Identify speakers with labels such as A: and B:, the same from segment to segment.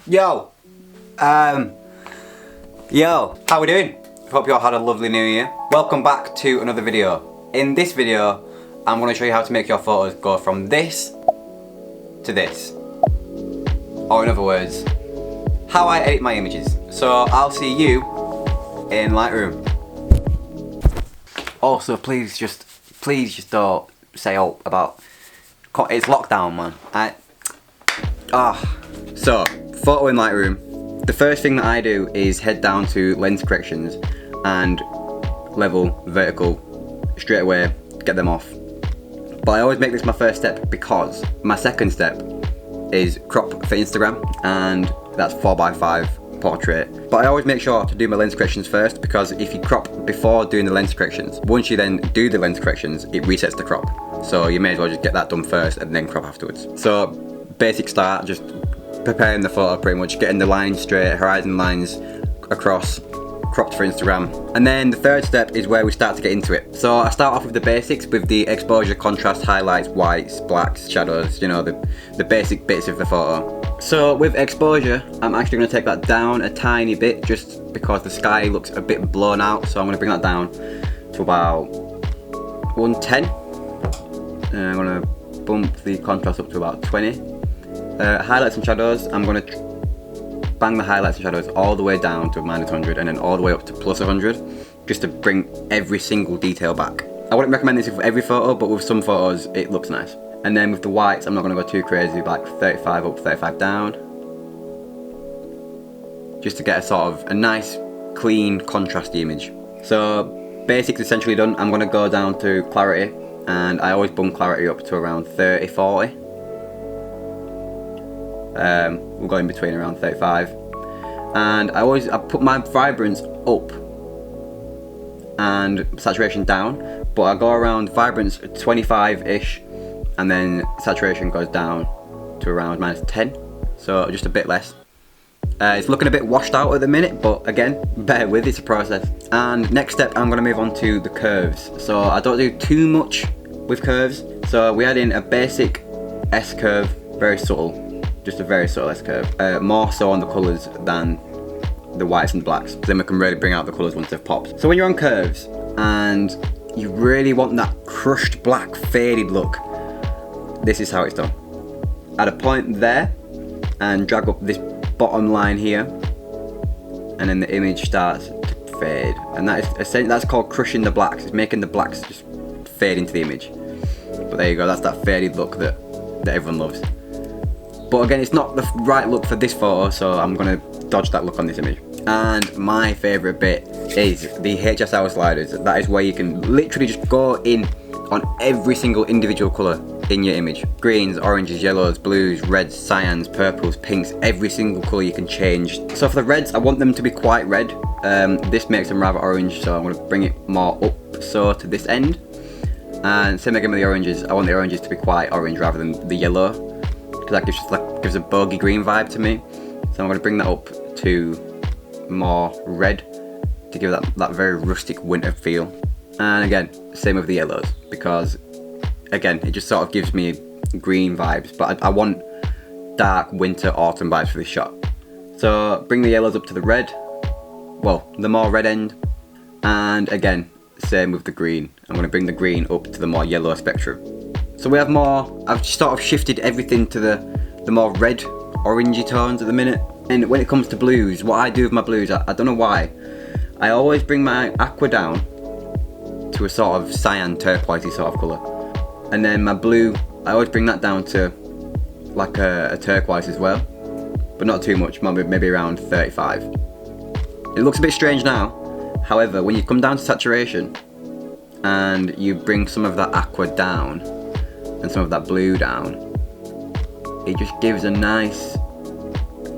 A: Yo, how we doing? Hope you all had a lovely new year. Welcome back to another video. In this video, I'm going to show you how to make your photos go from this to this. Or in other words, how I edit my images. So I'll see you in Lightroom. Also, please just don't say about it's lockdown, man. So, photo in Lightroom. The first thing that I do is head down to lens corrections and level, vertical, straight away, get them off. But I always make this my first step because my second step is crop for Instagram, and that's 4x5 portrait. But I always make sure to do my lens corrections first, because if you crop before doing the lens corrections, once you then do the lens corrections, it resets the crop. So you may as well just get that done first and then crop afterwards. So basic start, just preparing the photo pretty much, getting the lines straight, horizon lines across, cropped for Instagram. And then the third step is where we start to get into it. So I start off with the basics, with the exposure, contrast, highlights, whites, blacks, shadows, you know, the basic bits of the photo. So with exposure, I'm actually going to take that down a tiny bit just because the sky looks a bit blown out. So I'm going to bring that down to about 110. And I'm going to bump the contrast up to about 20. Highlights and shadows, I'm going to bang the highlights and shadows all the way down to -100 and then all the way up to +100, just to bring every single detail back. I wouldn't recommend this with every photo, but with some photos it looks nice. And then with the whites, I'm not going to go too crazy, like 35 up, 35 down, just to get a sort of a nice, clean, contrasty image. So basics essentially done. I'm going to go down to clarity, and I always bump clarity up to around 30, 40. We'll go in between around 35, and I put my vibrance up and saturation down, but I go around vibrance 25-ish, and then saturation goes down to around -10, so just a bit less. It's looking a bit washed out at the minute, but again, bear with, it's a process. And next step, I'm going to move on to the curves. So I don't do too much with curves, so we add in a basic S curve, very subtle. Just a very subtle S curve, more so on the colours than the whites and blacks, then we can really bring out the colours once they've popped. So when you're on curves and you really want that crushed black faded look, this is how it's done. Add a point there and drag up this bottom line here, and then the image starts to fade, and that's called crushing the blacks. It's making the blacks just fade into the image. But there you go, that's that faded look that everyone loves. But again, it's not the right look for this photo, so I'm going to dodge that look on this image. And my favourite bit is the HSL sliders. That is where you can literally just go in on every single individual colour in your image. Greens, oranges, yellows, blues, reds, cyans, purples, pinks, every single colour you can change. So for the reds, I want them to be quite red. This makes them rather orange, so I'm going to bring it more up so to this end. And same again with the oranges. I want the oranges to be quite orange rather than the yellow. That gives a bogey green vibe to me, so I'm going to bring that up to more red to give that very rustic winter feel. And again, same with the yellows, because again, it just sort of gives me green vibes, but I want dark winter autumn vibes for this shot. So bring the yellows up to the red, well, the more red end, and again, same with the green. I'm going to bring the green up to the more yellow spectrum. So we have more, I've sort of shifted everything to the more red, orangey tones at the minute. And when it comes to blues, what I do with my blues, I don't know why, I always bring my aqua down to a sort of cyan, turquoisey sort of colour. And then my blue, I always bring that down to like a turquoise as well, but not too much, maybe around 35. It looks a bit strange now, however, when you come down to saturation and you bring some of that aqua down, and some of that blue down, it just gives a nice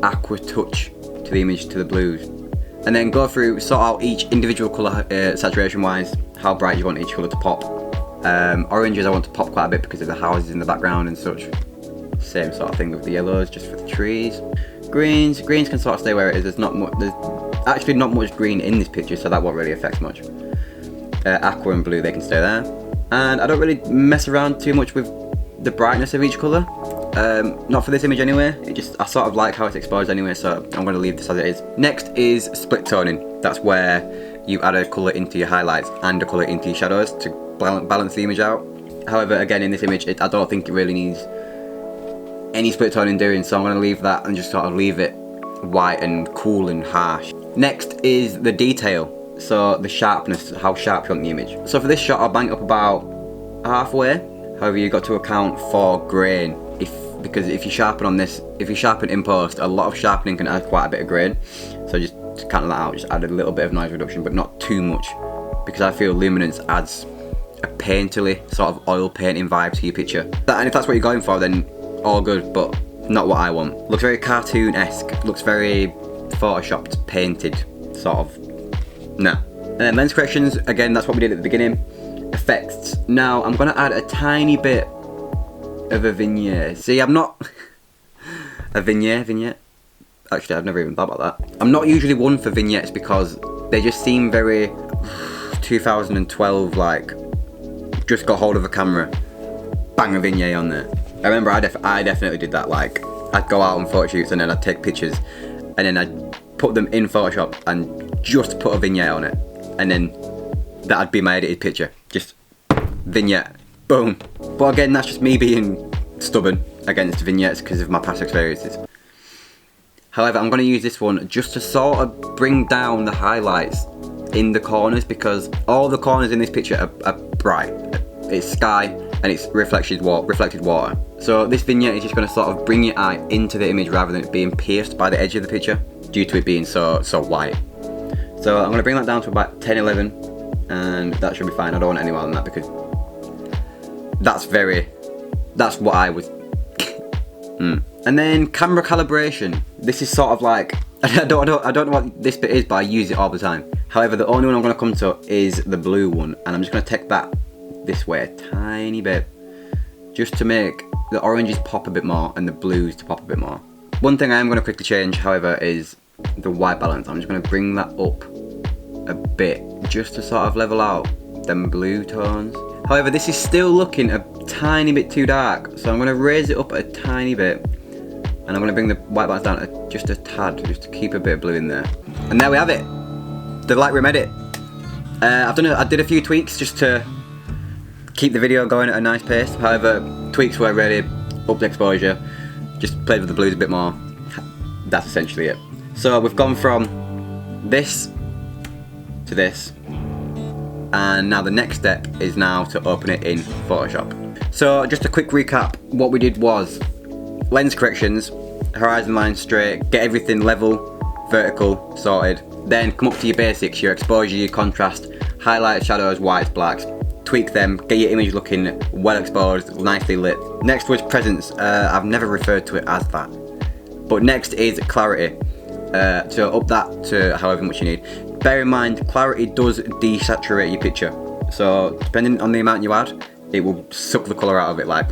A: aqua touch to the image, to the blues. And then go through, sort out each individual colour saturation wise, how bright you want each colour to pop. Oranges I want to pop quite a bit because of the houses in the background and such. Same sort of thing with the yellows, just for the trees. Greens can sort of stay where it is. There's actually not much green in this picture, so that won't really affect much. Aqua and blue, they can stay there. And I don't really mess around too much with the brightness of each colour. Not for this image anyway. I sort of like how it's exposed anyway, so I'm going to leave this as it is. Next is split toning. That's where you add a colour into your highlights and a colour into your shadows to balance the image out. However, again, in this image, I don't think it really needs any split toning doing, so I'm going to leave that and just sort of leave it white and cool and harsh. Next is the detail. So the sharpness, how sharp you want the image. So for this shot, I'll bang it up about halfway. However, you've got to account for grain. Because if you sharpen on this, if you sharpen in post, a lot of sharpening can add quite a bit of grain. So just to cancel that out, just add a little bit of noise reduction, but not too much. Because I feel luminance adds a painterly, sort of oil painting vibe to your picture. And if that's what you're going for, then all good, but not what I want. Looks very cartoon-esque, looks very photoshopped, painted, sort of. No. And then lens corrections, again, that's what we did at the beginning. Effects. Now, I'm going to add a tiny bit of a vignette. See, I'm not... a vignette? Actually, I've never even thought about that. I'm not usually one for vignettes because they just seem very 2012, like, just got hold of a camera, bang a vignette on there. I remember I definitely did that, like, I'd go out on photo shoots and then I'd take pictures and then I'd put them in Photoshop and just put a vignette on it, and then that'd be my edited picture. Just vignette, boom. But again, that's just me being stubborn against vignettes because of my past experiences. However, I'm going to use this one just to sort of bring down the highlights in the corners, because all the corners in this picture are bright. It's sky and it's reflected water. So this vignette is just going to sort of bring your eye into the image rather than it being pierced by the edge of the picture due to it being so white. So I'm going to bring that down to about 10, 11, and that should be fine. I don't want any more than that because that's what I was. And then camera calibration. This is sort of like, I don't know what this bit is, but I use it all the time. However, the only one I'm going to come to is the blue one, and I'm just going to take that this way a tiny bit, just to make the oranges pop a bit more and the blues to pop a bit more. One thing I am going to quickly change, however, is the white balance. I'm just going to bring that up a bit just to sort of level out them blue tones. However, this is still looking a tiny bit too dark, so I'm going to raise it up a tiny bit, and I'm going to bring the white balance down just a tad, just to keep a bit of blue in there. And there we have it, the Lightroom edit. I did a few tweaks just to keep the video going at a nice pace. However, tweaks were really up the exposure, just played with the blues a bit more. That's essentially it. So we've gone from this to this, and now the next step is now to open it in Photoshop. So just a quick recap, what we did was lens corrections, horizon line straight, get everything level, vertical, sorted, then come up to your basics, your exposure, your contrast, highlights, shadows, whites, blacks, tweak them, get your image looking well exposed, nicely lit. Next was presence. I've never referred to it as that, but next is clarity. So up that to however much you need. Bear in mind, clarity does desaturate your picture, so depending on the amount you add, it will suck the colour out of it, like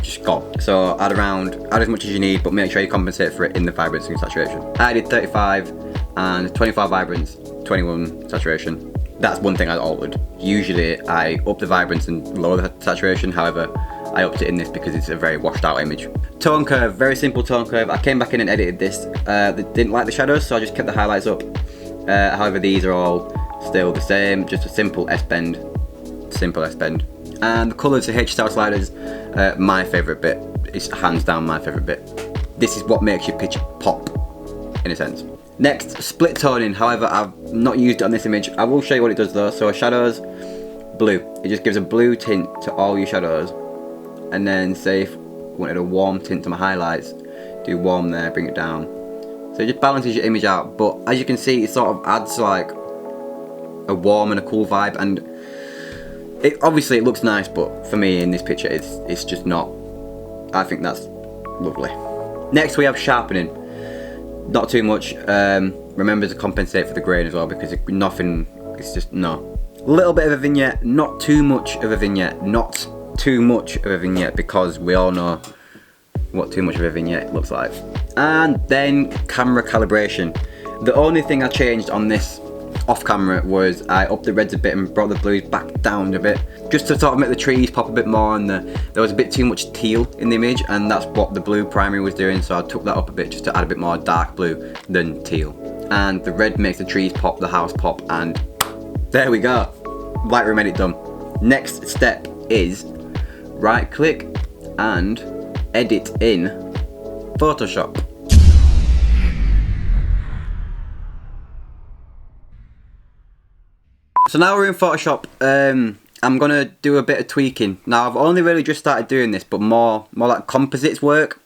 A: just gone. So add as much as you need, but make sure you compensate for it in the vibrance and saturation. I did 35 and 25 vibrance, 21 saturation. That's one thing I altered. Usually I up the vibrance and lower the saturation, however I upped it in this because it's a very washed out image. Tone curve, very simple tone curve. I came back in and edited this. Didn't like the shadows, so I just kept the highlights up. However, these are all still the same, just a simple S-bend. And the colours, the H-style sliders, my favourite bit. It's hands down my favourite bit. This is what makes your picture pop, in a sense. Next, split toning. However, I've not used it on this image. I will show you what it does though. So shadows, blue. It just gives a blue tint to all your shadows. And then say if I wanted a warm tint to my highlights, do warm there, bring it down. So it just balances your image out. But as you can see, it sort of adds like a warm and a cool vibe. And obviously it looks nice, but for me in this picture, it's just not. I think that's lovely. Next we have sharpening. Not too much. Remember to compensate for the grain as well, because it's just no. A little bit of a vignette, not too much of a vignette, not too much of a vignette, because we all know what too much of a vignette looks like. And then camera calibration. The only thing I changed on this off camera was I upped the reds a bit and brought the blues back down a bit, just to sort of make the trees pop a bit more, and there was a bit too much teal in the image, and that's what the blue primary was doing, so I took that up a bit just to add a bit more dark blue than teal. And the red makes the trees pop, the house pop, and there we go. Lightroom edit done. Next step is right click and edit in Photoshop. So now we're in Photoshop. I'm gonna do a bit of tweaking. Now I've only really just started doing this, but more like composites work.